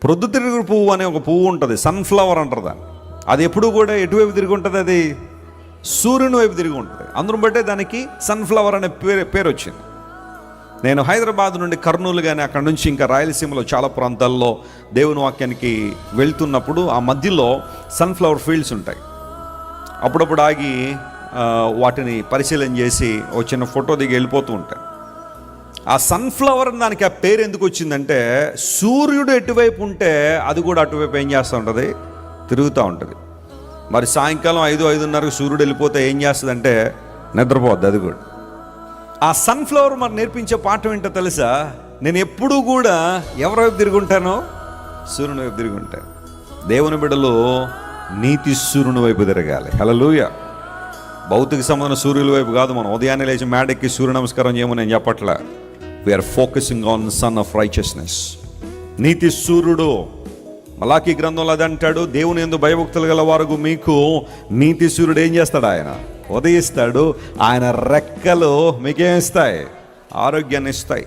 ప్రొద్దుతిరుగుడు పువ్వు అనే ఒక పువ్వు ఉంటుంది, సన్ఫ్లవర్ అంటారు దాన్ని. అది ఎప్పుడు కూడా ఎటువైపు తిరిగి ఉంటుంది? అది సూర్యుని వైపు తిరిగి ఉంటుంది. అందును బట్టే దానికి సన్ఫ్లవర్ అనే పేరు వచ్చింది. నేను హైదరాబాద్ నుండి కర్నూలు కానీ అక్కడ నుంచి ఇంకా రాయలసీమలో చాలా ప్రాంతాల్లో దేవుని వాక్యానికి వెళ్తున్నప్పుడు ఆ మధ్యలో సన్ఫ్లవర్ ఫీల్డ్స్ ఉంటాయి. అప్పుడప్పుడు ఆగి వాటిని పరిశీలన చేసి ఒక చిన్న ఫోటో దిగి వెళ్ళిపోతూ ఉంటాయి. ఆ సన్ఫ్లవర్ దానికి ఆ పేరు ఎందుకు వచ్చిందంటే, సూర్యుడు ఎటువైపు ఉంటే అది కూడా అటువైపు ఏం చేస్తూ ఉంటుంది? తిరుగుతూ ఉంటుంది. మరి సాయంకాలం 5-5:30 సూర్యుడు వెళ్ళిపోతే ఏం చేస్తుందంటే నిద్రపోద్ది అది కూడా. ఆ సన్ఫ్లవర్ మరి నేర్పించే పాఠం ఏంటో తెలుసా? నేను ఎప్పుడూ కూడా ఎవరి వైపు తిరిగి ఉంటానో? సూర్యుని వైపు తిరిగి ఉంటాను. దేవుని బిడ్డలు నీతి సూర్యుని వైపు తిరగాలి. హల్లెలూయా. భౌతిక సంబంధం సూర్యుల వైపు కాదు. మనం ఉదయాన్నే లేచి మేడెక్కి సూర్య నమస్కారం చేయమని నేను చెప్పట్లే. We're focusing on sun of righteousness. నీతి సూర్యుడు. మలాకీ గ్రంథంలో అది అంటాడు, దేవుని యందు భయభక్తులు గల వారు మీకు నీతి సూర్యుడు ఏం చేస్తాడు? ఆయన ఉదయిస్తాడు. ఆయన రెక్కలు మీకేమిస్తాయి? ఆరోగ్యాన్ని ఇస్తాయి.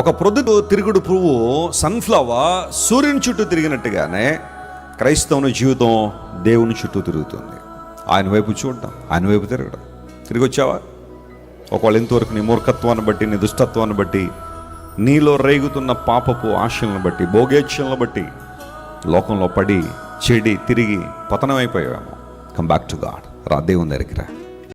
ఒక ప్రొద్దు తిరుగుడు పువ్వు సన్ఫ్లవర్ సూర్యుని చుట్టూ తిరిగినట్టుగానే క్రైస్తవుని జీవితం దేవుని చుట్టూ తిరుగుతుంది. ఆయన వైపు చూడడం, ఆయన వైపు తిరగడం. తిరిగి వచ్చావా? ఒకవేళ ఇంతవరకు నీ మూర్ఖత్వాన్ని బట్టి, నీ దుష్టత్వాన్ని బట్టి, నీలో రేగుతున్న పాపపు ఆశలను బట్టి, భోగేచ్ఛలను బట్టి లోకంలో పడి చెడి తిరిగి పతనం అయిపోయావేమో. Come back to God. రా దేవుని దగ్గరికి రా.